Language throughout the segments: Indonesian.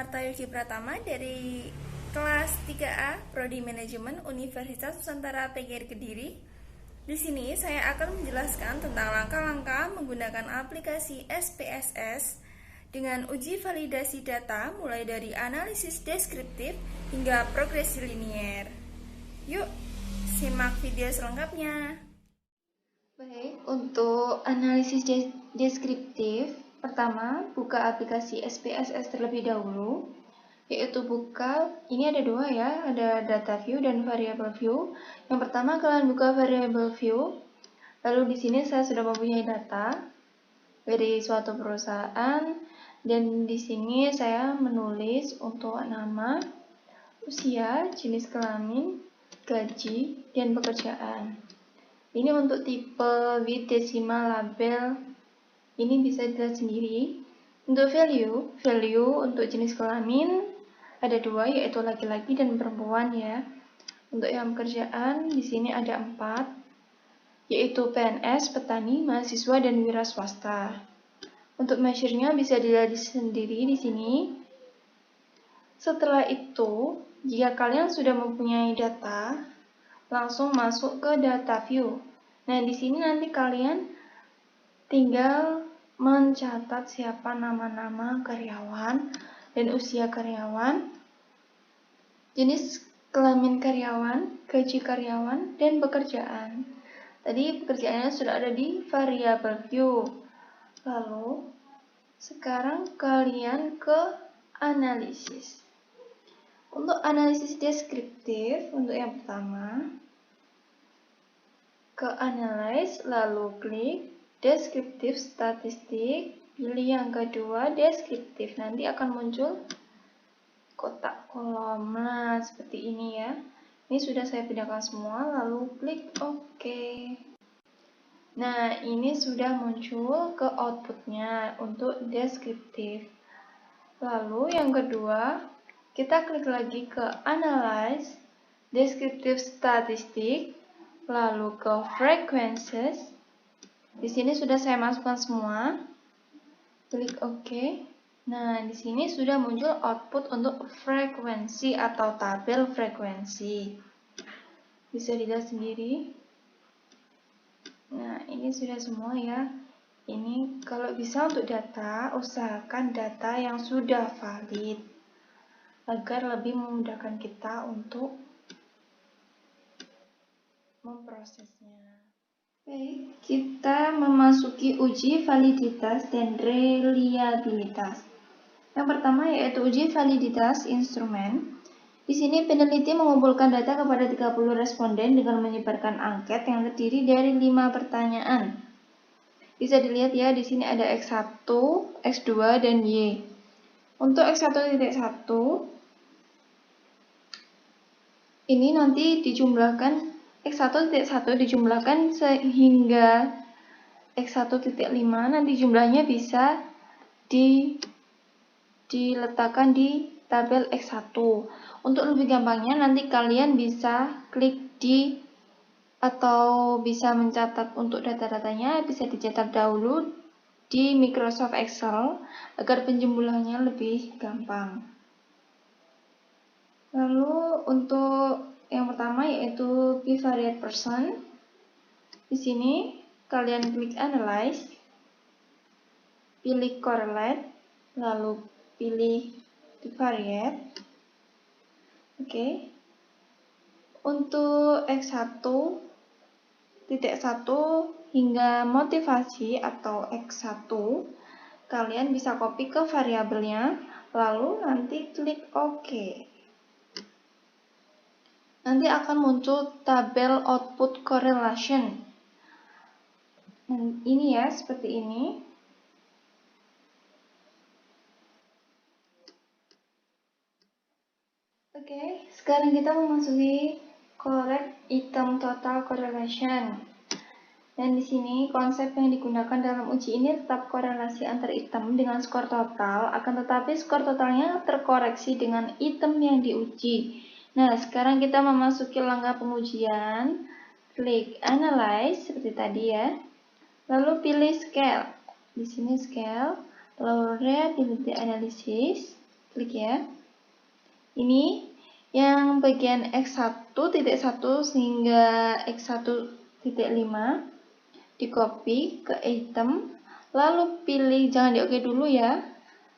Martayuki Pratama dari kelas 3A Prodi Manajemen Universitas Nusantara PGRI Kediri. Di sini saya akan menjelaskan tentang langkah-langkah menggunakan aplikasi SPSS dengan uji validasi data mulai dari analisis deskriptif hingga progresi linier. Yuk, simak video selengkapnya. Baik, untuk analisis deskriptif, pertama buka aplikasi SPSS terlebih dahulu, yaitu buka, ini ada dua ya, ada data view dan variable view. Yang pertama kalian buka variable view, lalu di sini saya sudah mempunyai data dari suatu perusahaan, dan di sini saya menulis untuk nama, usia, jenis kelamin, gaji, dan pekerjaan. Ini untuk tipe with decimal label, ini bisa dilihat sendiri. Untuk value untuk jenis kelamin ada dua, yaitu laki-laki dan perempuan ya. Untuk yang pekerjaan di sini ada 4, yaitu PNS, petani, mahasiswa, dan wira swasta. Untuk measure-nya bisa dilihat sendiri di sini. Setelah itu, jika kalian sudah mempunyai data, langsung masuk ke data view. Nah, di sini nanti kalian tinggal mencatat siapa nama-nama karyawan dan usia karyawan, jenis kelamin karyawan, gaji karyawan, dan pekerjaan. Tadi pekerjaannya sudah ada di variable view. Lalu, sekarang kalian ke analisis. Untuk analisis deskriptif, untuk yang pertama, ke analyze, lalu klik deskriptif statistik, pilih yang kedua deskriptif. Nanti akan muncul kotak kolom, nah seperti ini ya. Ini sudah saya pindahkan semua, lalu klik OK. Nah, ini sudah muncul ke outputnya untuk deskriptif. Lalu yang kedua, kita klik lagi ke analyze, deskriptif statistik, lalu ke frequencies. Di sini sudah saya masukkan semua. Klik OK. Nah, di sini sudah muncul output untuk frekuensi atau tabel frekuensi. Bisa dilihat sendiri. Nah, ini sudah semua ya. Ini kalau bisa untuk data, usahakan data yang sudah valid agar lebih memudahkan kita untuk memprosesnya. Baik, kita memasuki uji validitas dan reliabilitas. Yang pertama yaitu uji validitas instrumen. Di sini peneliti mengumpulkan data kepada 30 responden dengan menyebarkan angket yang terdiri dari 5 pertanyaan. Bisa dilihat ya, di sini ada X1, X2, dan Y. Untuk X1.1, ini nanti dijumlahkan, X1.1 dijumlahkan sehingga X1.5, nanti jumlahnya bisa diletakkan di tabel X1. Untuk lebih gampangnya nanti kalian bisa klik di atau bisa mencatat untuk data-datanya, bisa dicatat dahulu di Microsoft Excel agar penjumlahannya lebih gampang. Lalu untuk yang pertama yaitu bivariate person. Di sini kalian klik analyze, pilih correlate, lalu pilih bivariate. Oke. Untuk X1.1 hingga motivasi atau X1, kalian bisa copy ke variabelnya, lalu nanti klik OK. Nanti akan muncul tabel output correlation. Ini ya, seperti ini. Oke, sekarang kita memasuki correct item total correlation. Dan di sini konsep yang digunakan dalam uji ini tetap korelasi antar item dengan skor total, akan tetapi skor totalnya terkoreksi dengan item yang diuji. Nah, sekarang kita memasuki langkah pengujian. Klik analyze seperti tadi ya. Lalu pilih scale. Di sini scale, lalu reliability analysis. Klik ya. Ini yang bagian X1.1 sehingga X1.5 di copy ke item, lalu pilih, jangan di oke dulu ya,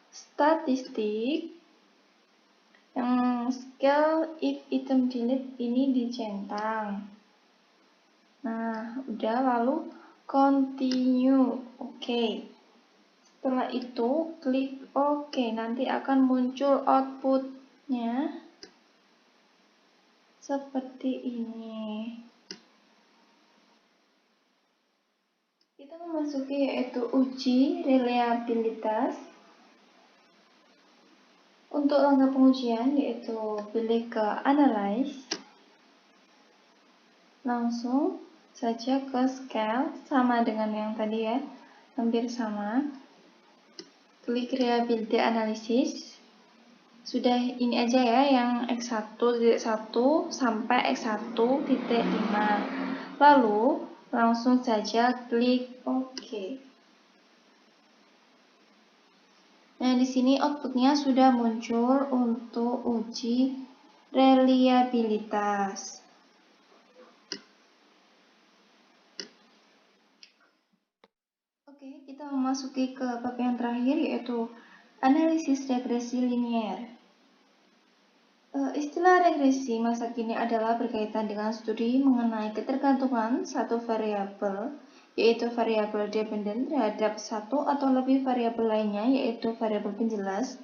statistik yang scale if item delete ini dicentang. Nah, udah, lalu continue. Oke. Setelah itu klik oke, nanti akan muncul outputnya seperti ini. Kita memasuki yaitu uji reliabilitas. Untuk langkah pengujian yaitu pilih ke Analyze, langsung saja ke Scale, sama dengan yang tadi ya, hampir sama. Klik Reliability Analysis. Sudah ini aja ya, yang X1.1 sampai X1.5. Lalu langsung saja klik OK. Nah, di sini outputnya sudah muncul untuk uji reliabilitas. Oke, kita memasuki ke bab yang terakhir yaitu analisis regresi linier. Istilah regresi masa kini adalah berkaitan dengan studi mengenai ketergantungan satu variabel, yaitu variabel dependen, terhadap satu atau lebih variabel lainnya, yaitu variabel penjelas,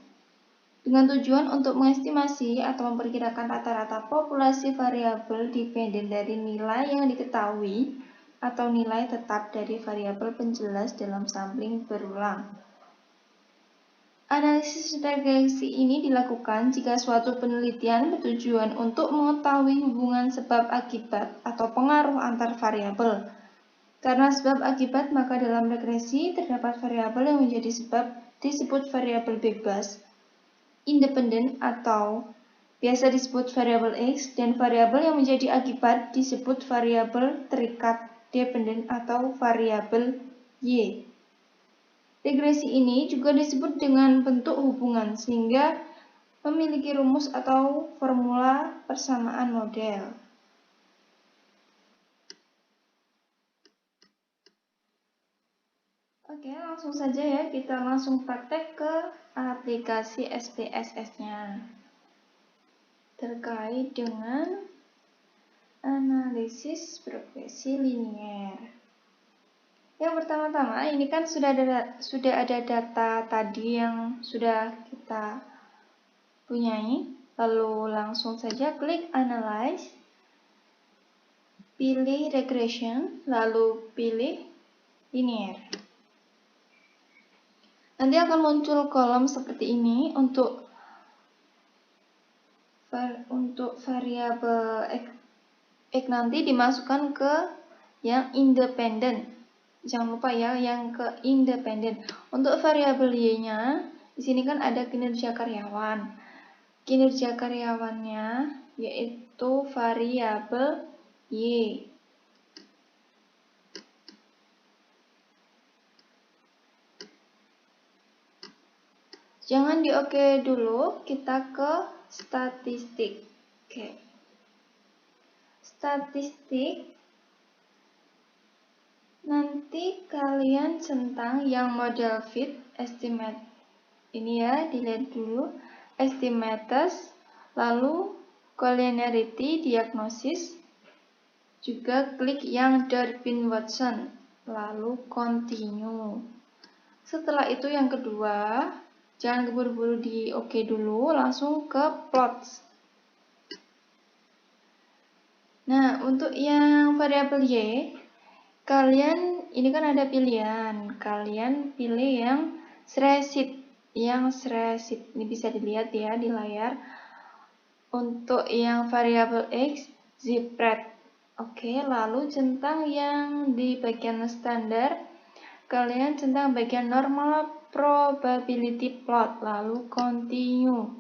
dengan tujuan untuk mengestimasi atau memperkirakan rata-rata populasi variabel dependen dari nilai yang diketahui atau nilai tetap dari variabel penjelas dalam sampling berulang. Analisis regresi ini dilakukan jika suatu penelitian bertujuan untuk mengetahui hubungan sebab akibat atau pengaruh antar variabel. Karena sebab akibat, maka dalam regresi terdapat variabel yang menjadi sebab disebut variabel bebas, independen atau biasa disebut variabel X, dan variabel yang menjadi akibat disebut variabel terikat, dependen atau variabel Y. Regresi ini juga disebut dengan bentuk hubungan sehingga memiliki rumus atau formula persamaan model. Oke, langsung saja ya, kita langsung praktek ke aplikasi SPSS-nya terkait dengan analisis regresi linier. Yang pertama-tama, ini kan sudah ada data tadi yang sudah kita punyai. Lalu langsung saja klik Analyze, pilih Regression, lalu pilih Linear. Nanti akan muncul kolom seperti ini untuk variabel X nanti dimasukkan ke yang independen. Jangan lupa ya, yang ke independen. Untuk variabel Y-nya, di sini kan ada kinerja karyawan. Kinerja karyawannya yaitu variabel Y. Jangan di oke dulu, kita ke statistik. Oke. Statistik. Nanti kalian centang yang model fit estimate. Ini ya, dilihat dulu. Estimates, lalu collinearity diagnosis. Juga klik yang Durbin-Watson, lalu continue. Setelah itu yang kedua, jangan keburu-buru di oke dulu, langsung ke plots. Nah, untuk yang variabel Y, kalian ini kan ada pilihan, kalian pilih yang spreadsheet. Ini bisa dilihat ya di layar. Untuk yang variabel X, zipred. Oke, lalu centang yang di bagian standar, kalian centang bagian normal probability plot, lalu continue.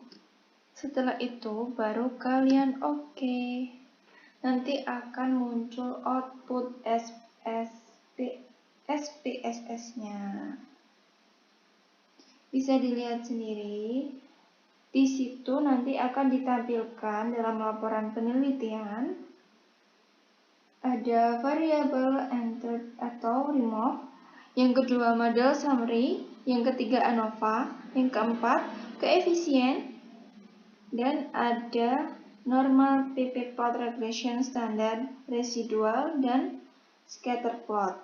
Setelah itu baru kalian oke. Nanti akan muncul output SPSS-nya. Bisa dilihat sendiri. Di situ nanti akan ditampilkan dalam laporan penelitian ada variabel enter atau remove, yang kedua model summary, yang ketiga ANOVA, yang keempat koefisien, dan ada normal PP plot regression standar residual dan scatter plot.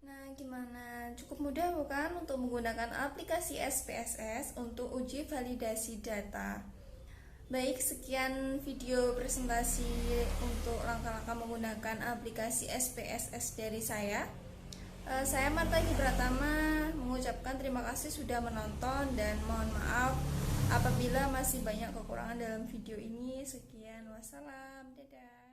Nah, gimana? Cukup mudah bukan untuk menggunakan aplikasi SPSS untuk uji validasi data. Baik, sekian video presentasi untuk langkah-langkah menggunakan aplikasi SPSS dari saya. Saya Marta Pratama mengucapkan terima kasih sudah menonton dan mohon maaf apabila masih banyak kekurangan dalam video ini. Sekian, wassalam, dadah.